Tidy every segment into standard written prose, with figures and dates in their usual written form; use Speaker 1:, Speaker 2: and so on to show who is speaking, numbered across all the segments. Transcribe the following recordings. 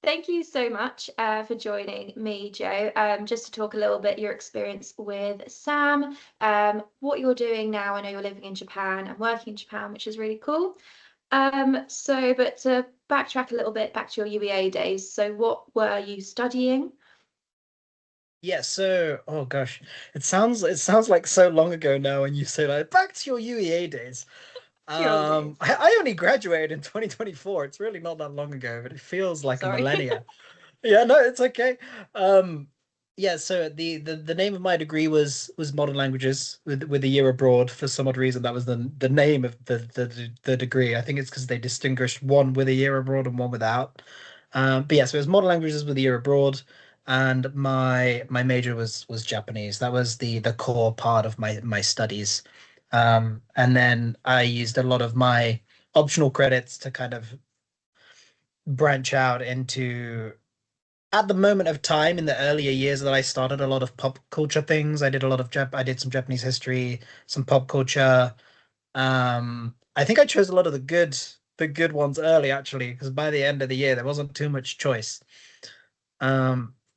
Speaker 1: Thank you so much for joining me, Joe. Just to talk a little bit your experience with Sam, what you're doing now. I know you're living in Japan and working in Japan, which is really cool. But to backtrack a little bit back to your UEA days, so what were you studying?
Speaker 2: Yeah, so oh gosh, it sounds like so long ago now when you say like back to your UEA days.
Speaker 1: Your days.
Speaker 2: I only graduated in 2024. It's really not that long ago, but it feels like a
Speaker 1: Sorry.
Speaker 2: millennia. Yeah, no, it's okay. Um, yeah, so the name of my degree was modern languages with a year abroad. For some odd reason, that was the name of the degree. I think it's because they distinguished one with a year abroad and one without. But yeah, so it was modern languages with a year abroad, and my major was Japanese. That was the core part of my studies. And then I used a lot of my optional credits to kind of branch out into at the moment of time in the earlier years that I started a lot of pop culture things. I did some Japanese history, some pop culture. I think I chose a lot of the good ones early actually, because by the end of the year there wasn't too much choice.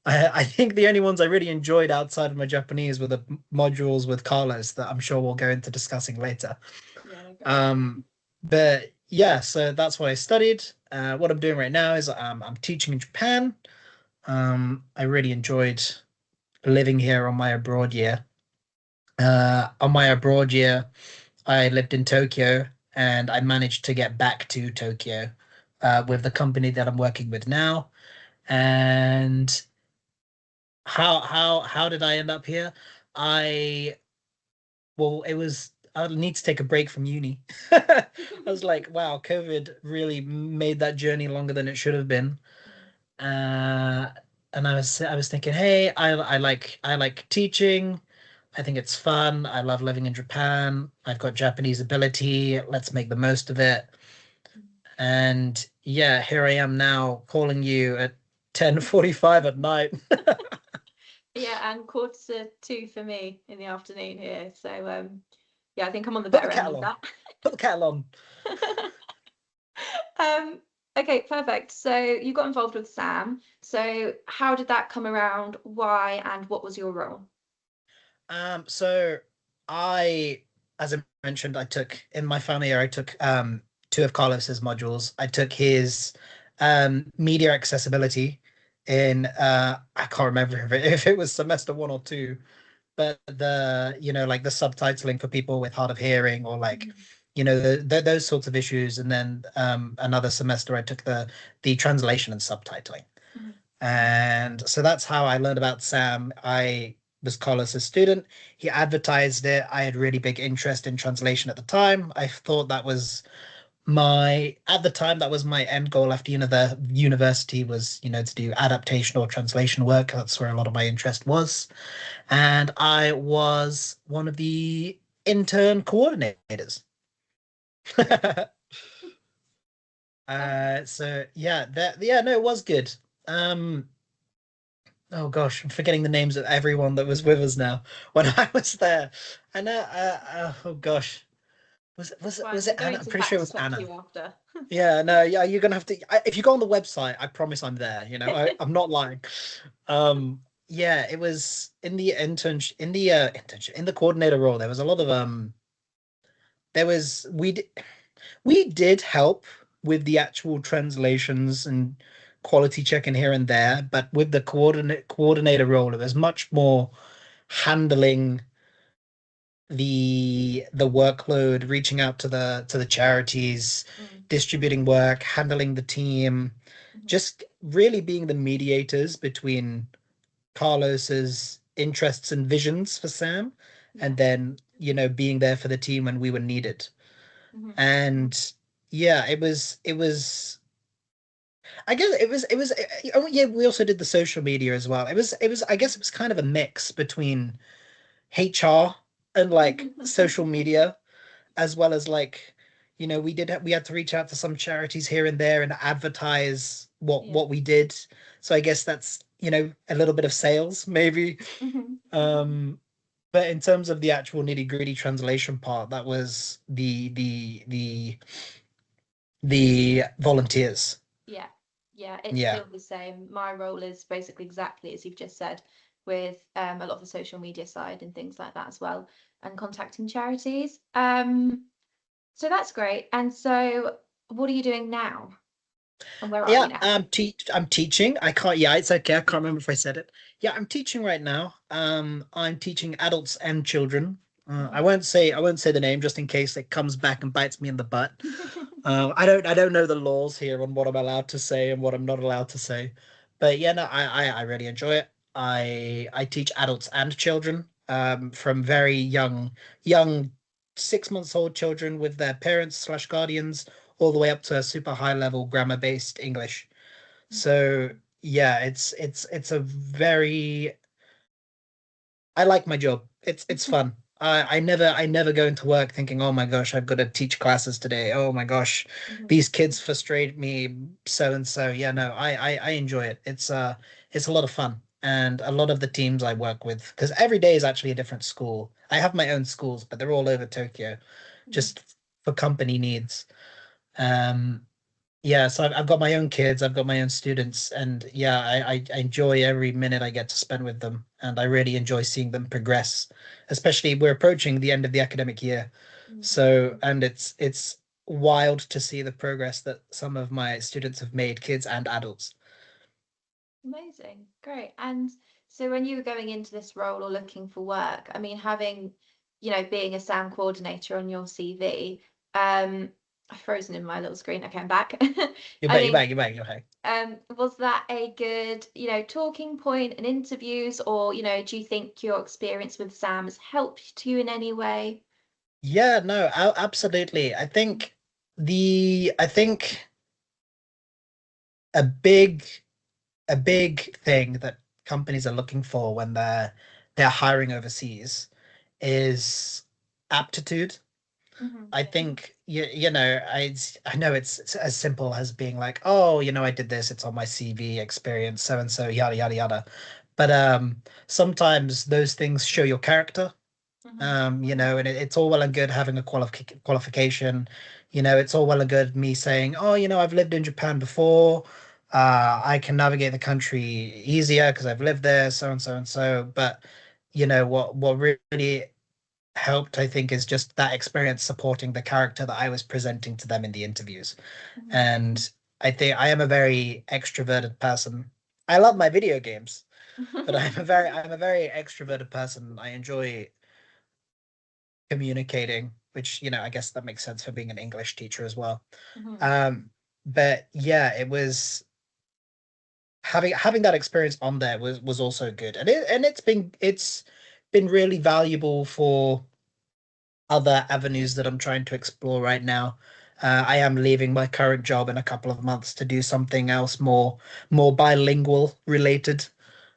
Speaker 2: I think the only ones I really enjoyed outside of my Japanese were the modules with Carlos that I'm sure we'll go into discussing later.
Speaker 1: Yeah, no, go on.
Speaker 2: Um, but yeah, so that's what I studied. What I'm doing right now is I'm teaching in Japan. I really enjoyed living here on my abroad year. On my abroad year, I lived in Tokyo and I managed to get back to Tokyo with the company that I'm working with now. And how did I end up here? I well, it was I need to take a break from uni. I was like, wow, COVID really made that journey longer than it should have been. Uh, and I was thinking, hey, I like teaching. I think it's fun. I love living in Japan. I've got Japanese ability. Let's make the most of it. And yeah, here I am now calling you at 10:45 at night.
Speaker 1: Yeah, and quarter to two for me in the afternoon here. So yeah, I think I'm on the
Speaker 2: Put the
Speaker 1: better end
Speaker 2: kettle
Speaker 1: of
Speaker 2: on.
Speaker 1: that.
Speaker 2: Put the kettle on.
Speaker 1: Um, okay, perfect. So you got involved with Sam. So how did that come around? Why and what was your role?
Speaker 2: So I, as I mentioned, I took in my final year, I took two of Carlos's modules. I took his media accessibility in I can't remember if it was semester one or two, but like the subtitling for people with hard of hearing or like
Speaker 1: Mhm.
Speaker 2: those sorts of issues. And then another semester I took the translation and subtitling.
Speaker 1: Mhm.
Speaker 2: And so that's how I learned about Sam. I was Carlos's student. He advertised it. I had really big interest in translation at the time. I thought that was at the time, that was my end goal after the university was, to do adaptation or translation work. That's where a lot of my interest was. And I was one of the intern coordinators. So yeah, no, it was good. Um, Oh gosh, I'm forgetting the names of everyone that was with us now when I was there. I know. Oh gosh,
Speaker 1: That's fine.
Speaker 2: was
Speaker 1: We're
Speaker 2: it Anna?
Speaker 1: going
Speaker 2: I'm
Speaker 1: to
Speaker 2: pretty sure it
Speaker 1: fact
Speaker 2: was
Speaker 1: check
Speaker 2: Anna.
Speaker 1: you after.
Speaker 2: Yeah, no, yeah, you're gonna have to. If you go on the website, I promise I'm there. I'm not lying. Yeah, it was in the internship in the coordinator role. There was a lot of There was we did help with the actual translations and quality checking here and there, but with the coordinator role, it was much more handling the workload, reaching out to the charities,
Speaker 1: Mm,
Speaker 2: distributing work, handling the team,
Speaker 1: mhm.
Speaker 2: just really being the mediators between Carlos's interests and visions for Sam,
Speaker 1: Yeah.
Speaker 2: and then being there for the team when we were needed.
Speaker 1: Mhm.
Speaker 2: And yeah, it was I guess it was oh yeah, we also did the social media as well. It was I guess it was kind of a mix between HR and like social media, as well as like we had to reach out to some charities here and there and advertise what
Speaker 1: Yeah.
Speaker 2: what we did. So I guess that's a little bit of sales maybe.
Speaker 1: Mhm.
Speaker 2: um but in terms of the actual nitty-gritty translation part, that was the volunteers.
Speaker 1: Yeah. Yeah, it's
Speaker 2: Yeah.
Speaker 1: still the same. My role is basically exactly as you've just said, with a lot of the social media side and things like that as well, and contacting charities. So that's great. And so, what are you doing now? And where are
Speaker 2: Yeah,
Speaker 1: you now?
Speaker 2: I'm teaching. I can't, yeah, it's okay. I can't remember if I said it. Yeah, I'm teaching right now. I'm teaching adults and children.
Speaker 1: Mhm.
Speaker 2: I won't say the name just in case it comes back and bites me in the butt. I don't know the laws here on what I'm allowed to say and what I'm not allowed to say. But yeah, no, I really enjoy it. I teach adults and children, from very young 6 months old children with their parents slash guardians, all the way up to super high level grammar based English. So yeah, it's a very I like my job. It's fun. I never go into work thinking, oh my gosh, I've got to teach classes today. Oh my gosh,
Speaker 1: Mhm.
Speaker 2: these kids frustrate me so and so. Yeah, no, I enjoy it. It's a lot of fun. And a lot of the teams I work with, because every day is actually a different school. I have my own schools, but they're all over Tokyo,
Speaker 1: Mhm.
Speaker 2: just for company needs. Um, yeah, so I've got my own kids, I've got my own students, and yeah, I enjoy every minute I get to spend with them, and I really enjoy seeing them progress. Especially we're approaching the end of the academic year,
Speaker 1: Mhm.
Speaker 2: so and it's wild to see the progress that some of my students have made, kids and adults.
Speaker 1: Amazing, great. And so when you were going into this role or looking for work, I mean, having, being a sound coordinator on your CV, I've frozen in my little screen. Okay, I'm back.
Speaker 2: You're
Speaker 1: I
Speaker 2: back, you're
Speaker 1: mean,
Speaker 2: back, you're back, you're back.
Speaker 1: was that a good, talking point in interviews, or, do you think your experience with Sam has helped you in any way?
Speaker 2: Yeah, no, absolutely. I think a big a big thing that companies are looking for when they're hiring overseas is aptitude.
Speaker 1: Hmm.
Speaker 2: I think you know I know it's as simple as being like, oh, I did this, it's on my CV, experience, so and so, yada yada yada. But sometimes those things show your character.
Speaker 1: Hmm.
Speaker 2: And it's all well and good having a qualification. It's all well and good me saying, oh, I've lived in Japan before. I can navigate the country easier because I've lived there, so and so and so. But what really helped, I think, is just that experience supporting the character that I was presenting to them in the interviews.
Speaker 1: Hmm.
Speaker 2: And I think I am a very extroverted person. I love my video games, but I'm a very extroverted person. I enjoy communicating, which, I guess that makes sense for being an English teacher as well.
Speaker 1: Hmm.
Speaker 2: Um, but yeah, it was having that experience on there was also good. And it's been really valuable for other avenues that I'm trying to explore right now. I am leaving my current job in a couple of months to do something else more bilingual related.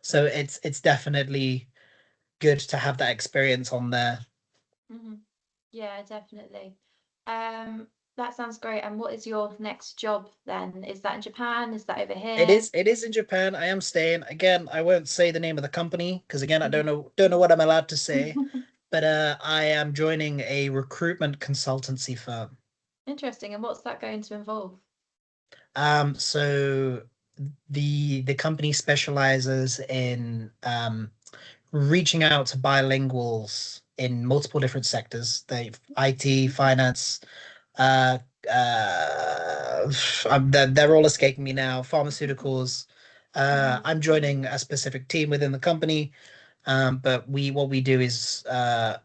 Speaker 2: So it's definitely good to have that experience on there.
Speaker 1: Hmm. Yeah, definitely. Um, that sounds great. And what is your next job then? Is that in Japan? Is that over here?
Speaker 2: It is in Japan. I am staying. Again, I won't say the name of the company because again, I
Speaker 1: Mhm.
Speaker 2: don't know what I'm allowed to say. But I am joining a recruitment consultancy firm.
Speaker 1: Interesting. And what's that going to involve?
Speaker 2: So the company specializes in reaching out to bilinguals in multiple different sectors. They've IT, finance, uh, they're all escaping me now. Pharmaceuticals. I'm joining a specific team within the company. But what we do is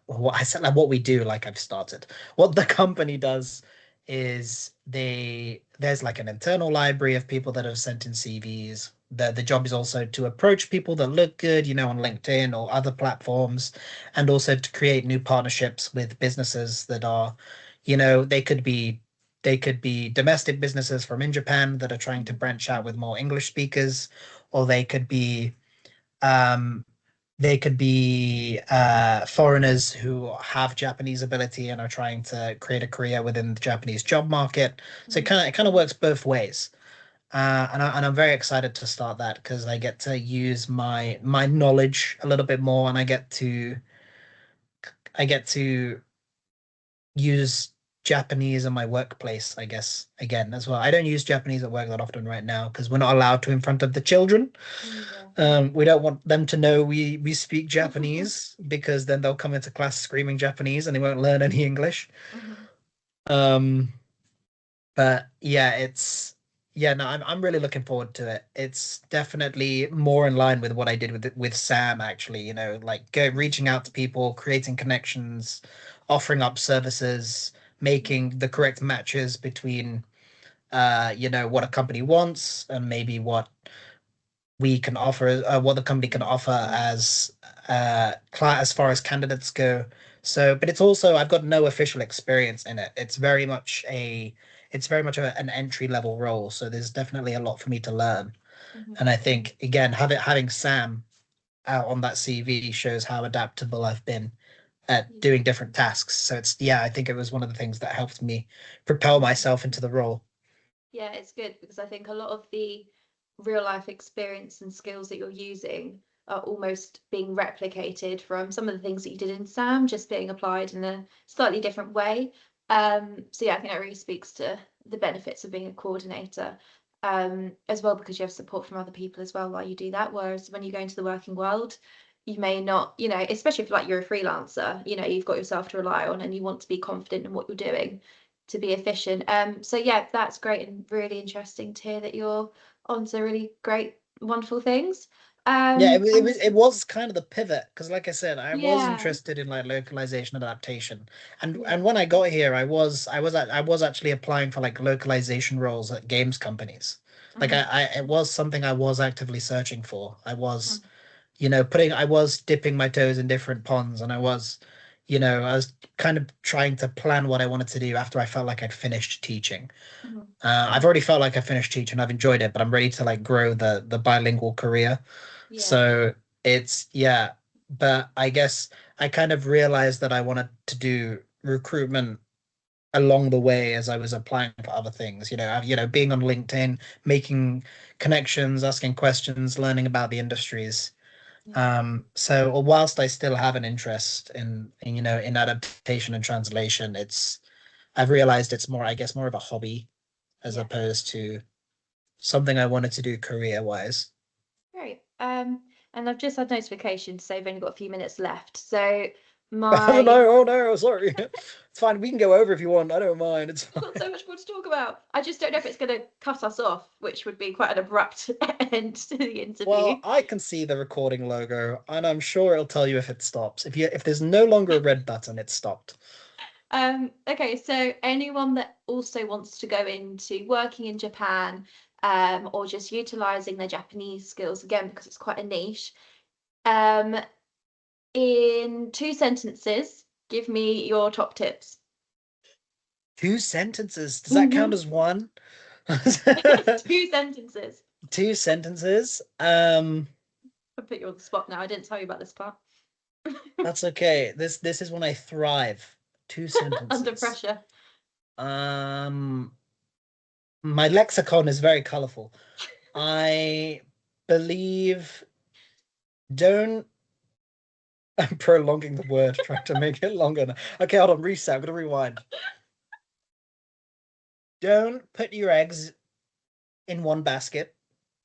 Speaker 2: what I said like what we do like I've started. What the company does is there's like an internal library of people that have sent in CVs. The job is also to approach people that look good, on LinkedIn or other platforms, and also to create new partnerships with businesses that are, they could be domestic businesses from in Japan that are trying to
Speaker 1: Mhm.
Speaker 2: branch out with more English speakers, or um they could be foreigners who have Japanese ability and are trying to create a career within the Japanese job market. So
Speaker 1: Mhm.
Speaker 2: it kind of works both ways. And I'm very excited to start that because I get to use my knowledge a little bit more, and I get to use Japanese in my workplace, I guess, again as well. I don't use Japanese at work that often right now because we're not allowed to in front of the children.
Speaker 1: Yeah.
Speaker 2: We don't want them to know we speak Japanese because then they'll come into class screaming Japanese and they won't learn any English.
Speaker 1: Mhm.
Speaker 2: Um, but yeah, yeah, no, I'm really looking forward to it. It's definitely more in line with what I did with Sam actually, like reaching out to people, creating connections, offering up services,
Speaker 1: Yeah.
Speaker 2: making the correct matches between what a company wants and maybe we can offer, what the company can offer as as far as candidates go. So, but it's also I've got no official experience in it. It's very much an entry level role. So there's definitely a lot for me to learn.
Speaker 1: Mhm.
Speaker 2: And I think again, having Sam out on that CV shows how adaptable I've been at
Speaker 1: Yeah.
Speaker 2: doing different tasks. So it's yeah, I think it was one of the things that helped me propel myself into the role.
Speaker 1: Yeah, it's good because I think a lot of the real life experience and skills that you're using are almost being replicated from some of the things that you did in SAM, just being applied in a slightly different way. So yeah, I think that really speaks to the benefits of being a coordinator, as well because you have support from other people as well while you do that. Whereas when you go into the working world, you may not, especially if like you're a freelancer, you've got yourself to rely on and you want to be confident in what you're doing to be efficient. So yeah, that's great and really interesting to hear that you're on to really great, wonderful things.
Speaker 2: Yeah,
Speaker 1: And
Speaker 2: it was kind of the pivot because, like I said, I was
Speaker 1: yeah,
Speaker 2: interested in like localization adaptation, and
Speaker 1: yeah,
Speaker 2: when I got here, I was actually applying for like localization roles at games companies. Like
Speaker 1: mhm,
Speaker 2: it was something I was actively searching for. I was,
Speaker 1: mhm,
Speaker 2: I was dipping my toes in different ponds, and I was kind of trying to plan what I wanted to do after I felt like I'd finished teaching.
Speaker 1: mhm,
Speaker 2: I've already felt like I finished teaching. I've enjoyed it, but I'm ready to like grow the bilingual career.
Speaker 1: yeah,
Speaker 2: So it's yeah, but I guess I kind of realized that I wanted to do recruitment along the way as I was applying for other things. Being on LinkedIn, making connections, asking questions, learning about the industries.
Speaker 1: yeah,
Speaker 2: So whilst I still have an interest in adaptation and translation, I've realized it's more, I guess, more of a hobby as
Speaker 1: yeah.
Speaker 2: opposed to something I wanted to do career wise.
Speaker 1: Great. And I've just had notification to say I've only got a few minutes left. So
Speaker 2: Oh
Speaker 1: my
Speaker 2: no, oh no, sorry. It's fine. We can go over if you want. I don't mind. It's
Speaker 1: We've got
Speaker 2: fine.
Speaker 1: so much more to talk about. I just don't know if it's going to cut us off, which would be quite an abrupt end to the
Speaker 2: Well,
Speaker 1: interview.
Speaker 2: I can see the recording logo, and I'm sure it'll tell you if it stops. If there's no longer a red button, it's stopped.
Speaker 1: Okay, so anyone that also wants to go into working in Japan, or just utilizing their Japanese skills again because it's quite a niche, um, in 2 sentences, give me your top tips.
Speaker 2: 2 sentences. Does that count
Speaker 1: Hmm.
Speaker 2: as one?
Speaker 1: It's 2 sentences.
Speaker 2: 2 sentences.
Speaker 1: I put you on the spot now. I didn't tell you about this part.
Speaker 2: That's okay. This is when I thrive. Two
Speaker 1: Under
Speaker 2: sentences.
Speaker 1: pressure.
Speaker 2: Um, my lexicon is very colorful. I believe don't I'm prolonging the word, trying to make it longer now. Okay, hold on, reset. I'm gonna rewind. Don't put your eggs in one basket.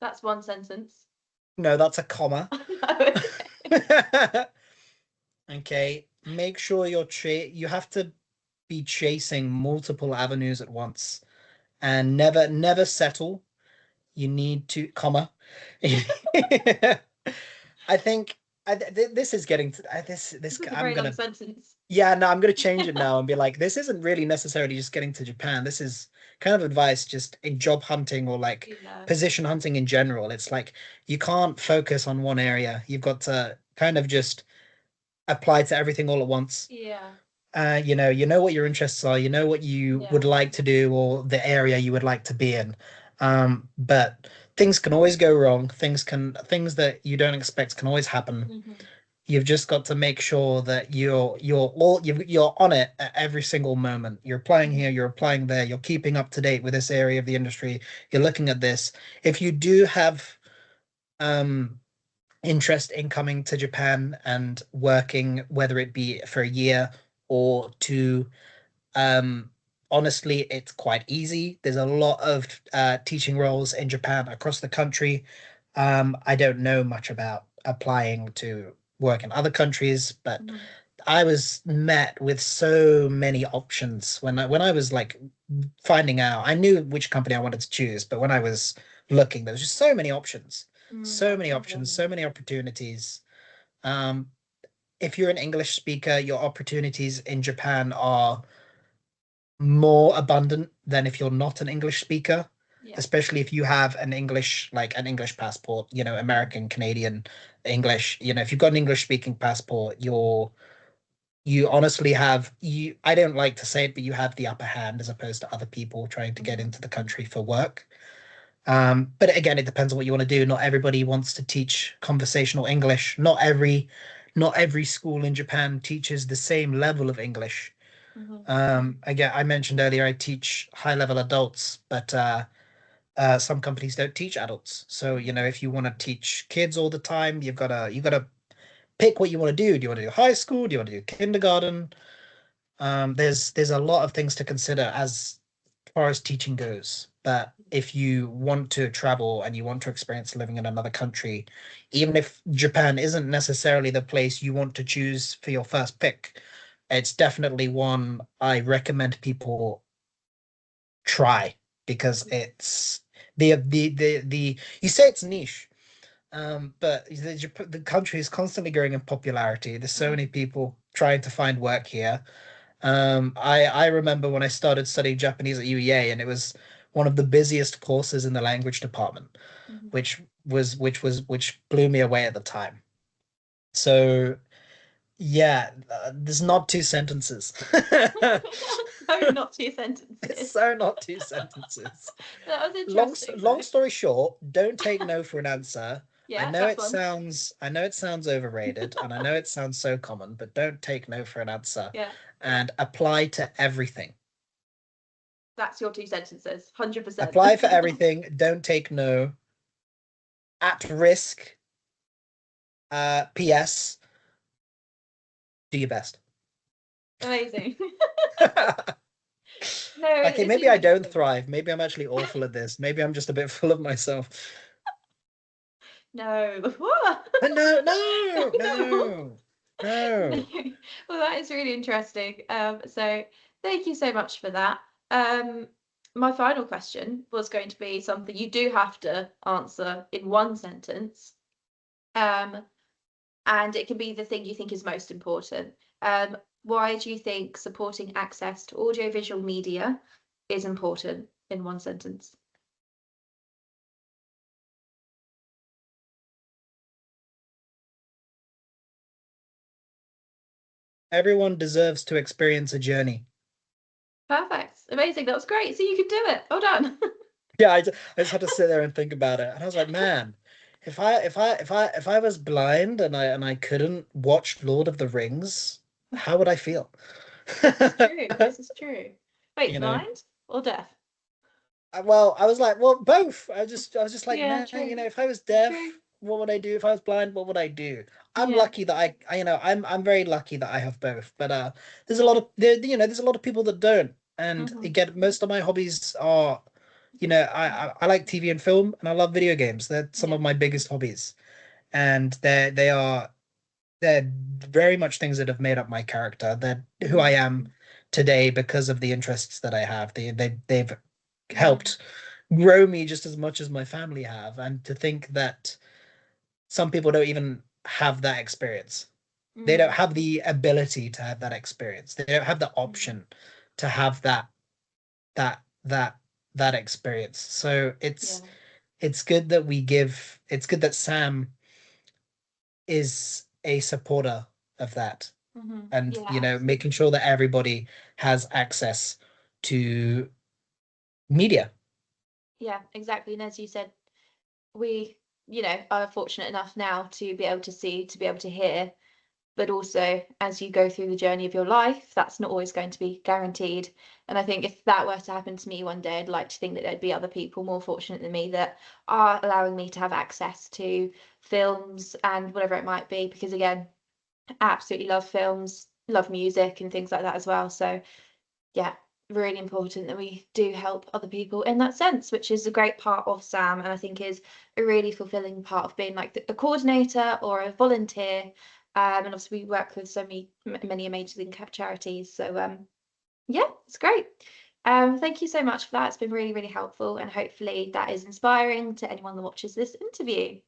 Speaker 1: That's 1 sentence.
Speaker 2: No, that's a comma.
Speaker 1: No.
Speaker 2: Okay, make sure you have to be chasing multiple avenues at once and never settle. You need to comma. I think this is getting to
Speaker 1: This is a
Speaker 2: I'm
Speaker 1: very long
Speaker 2: gonna
Speaker 1: sentence.
Speaker 2: yeah, no, I'm gonna change it now and be like, this isn't really necessarily just getting to Japan. This is kind of advice just in job hunting or like
Speaker 1: Yeah.
Speaker 2: position hunting in general. It's like you can't focus on one area. You've got to kind of just apply to everything all at once.
Speaker 1: Yeah.
Speaker 2: You know what your interests are, you know what you would
Speaker 1: Yeah.
Speaker 2: like to do or the area you would like to be in. But things can always go wrong. Things that you don't expect can always happen.
Speaker 1: Hmm.
Speaker 2: You've just got to make sure that you're on it at every single moment. You're applying
Speaker 1: Hmm.
Speaker 2: here, you're applying there, you're keeping up to date with this area of the industry. You're looking at this. If you do have um interest in coming to Japan and working, whether it be for a year or two, um, honestly, it's quite easy. There's a lot of teaching roles in Japan across the country. I don't know much about applying to work in other countries, but
Speaker 1: Mhm.
Speaker 2: I was met with so many options when I was like finding out. I knew which company I wanted to choose, but when I was looking, there was just so many options,
Speaker 1: I
Speaker 2: so many
Speaker 1: can
Speaker 2: options,
Speaker 1: imagine.
Speaker 2: so many opportunities. Um, if you're an English speaker, your opportunities in Japan are more abundant than if you're not an English speaker,
Speaker 1: Yeah.
Speaker 2: especially if you have an English, like an English passport, you know,
Speaker 1: Mhm.
Speaker 2: American, Canadian, English, you know, if you've got an English speaking passport, you honestly have you I don't like to say it, but you have the upper hand as opposed to other people trying to get
Speaker 1: Mhm.
Speaker 2: into the country for work. But again, it depends on what you want to do. Not everybody wants to teach conversational English. Not every school in Japan teaches the same level of English.
Speaker 1: Mhm.
Speaker 2: Again, I mentioned earlier I teach high level adults, but some companies don't teach adults. So, you know,
Speaker 1: Mhm.
Speaker 2: if you want to teach kids all the time, you gotta pick what you want to do. Do you want to do high school? Do you want to do kindergarten? There's a lot of things to consider as far as teaching goes. But if you want to travel and you want to experience living in another country, even if Japan isn't necessarily the place you want to choose for your first pick, it's definitely one I recommend people try because it's the you say it's niche, but the country is constantly growing in popularity. There's so many
Speaker 1: Mhm.
Speaker 2: people trying to find work here. I remember when I started studying Japanese at UEA, and it was one of the busiest courses in the language department,
Speaker 1: Mhm.
Speaker 2: which blew me away at the time. So yeah, there's not two sentences.
Speaker 1: No, not two
Speaker 2: It's
Speaker 1: sentences.
Speaker 2: so not two sentences.
Speaker 1: That was
Speaker 2: Long
Speaker 1: interesting
Speaker 2: long
Speaker 1: though.
Speaker 2: story short, don't take no for an answer.
Speaker 1: Yeah, that's one.
Speaker 2: I know it sounds overrated, and I know it sounds so common, but don't take no for an answer,
Speaker 1: Yeah,
Speaker 2: and apply to everything.
Speaker 1: that's your two sentences. 100%.
Speaker 2: Apply for everything. Don't take no. At risk. P.S. Do your best.
Speaker 1: Amazing. No,
Speaker 2: Okay,
Speaker 1: it's
Speaker 2: maybe I don't
Speaker 1: interesting.
Speaker 2: thrive. Maybe I'm actually awful at this. Maybe I'm just a bit full of myself.
Speaker 1: No. What?
Speaker 2: But no, no,
Speaker 1: No.
Speaker 2: no,
Speaker 1: No.
Speaker 2: no.
Speaker 1: Well, that is really interesting. So thank you so much for that. Um, my final question was going to be something you do have to answer in one sentence. Um, and it can be the thing you think is most important. Why do you think supporting access to audiovisual media is important in one sentence?
Speaker 2: Everyone deserves to experience a journey.
Speaker 1: Perfect. Amazing. That was great. So you can do it. Well done.
Speaker 2: Yeah, I just had to sit there and think about it, and I was like, man, if I was blind and I couldn't watch Lord of the Rings, how would I feel?
Speaker 1: This is true. This is true. Wait,
Speaker 2: You know.
Speaker 1: blind or deaf?
Speaker 2: Well, I was like, well, both. I was just like,
Speaker 1: Yeah,
Speaker 2: man,
Speaker 1: true.
Speaker 2: if I was
Speaker 1: True.
Speaker 2: deaf, what would I do? If I was blind, what would I do? I'm
Speaker 1: Yeah.
Speaker 2: lucky that I'm very lucky that I have both. But there's a
Speaker 1: Yeah.
Speaker 2: lot of there's a lot of people that don't. And
Speaker 1: Hmm.
Speaker 2: again, most of my hobbies are, I like TV and film, and I love video games. They're some
Speaker 1: Yeah.
Speaker 2: of my biggest hobbies, and they're very much things that have made up my character. They're who I
Speaker 1: Hmm.
Speaker 2: am today because of the interests that I have. They've
Speaker 1: Hmm.
Speaker 2: helped grow me just as much as my family have. And to think that some people don't even have that experience. They don't
Speaker 1: Hmm.
Speaker 2: have the ability to have that experience. They don't have the
Speaker 1: Hmm.
Speaker 2: option to have that that that experience. So
Speaker 1: Yeah.
Speaker 2: it's good that Sam is a supporter of that,
Speaker 1: Hmm.
Speaker 2: and
Speaker 1: Yeah,
Speaker 2: making
Speaker 1: absolutely.
Speaker 2: sure that everybody has access to media.
Speaker 1: Yeah, exactly. And as you said, we, are fortunate enough now to be able to see, to be able to hear, but also as you go through the journey of your life, that's not always going to be guaranteed. And I think if that were to happen to me one day, I'd like to think that there'd be other people more fortunate than me that are allowing me to have access to films and whatever it might be. Because again, I absolutely love films, love music and things like that as well. So yeah. really important that we do help other people in that sense, which is a great part of Sam, and I think is a really fulfilling part of being like a coordinator or a volunteer. And obviously we work with so many amazing charities. So yeah, it's great. Thank you so much for that. It's been really, really helpful, and hopefully that is inspiring to anyone that watches this interview.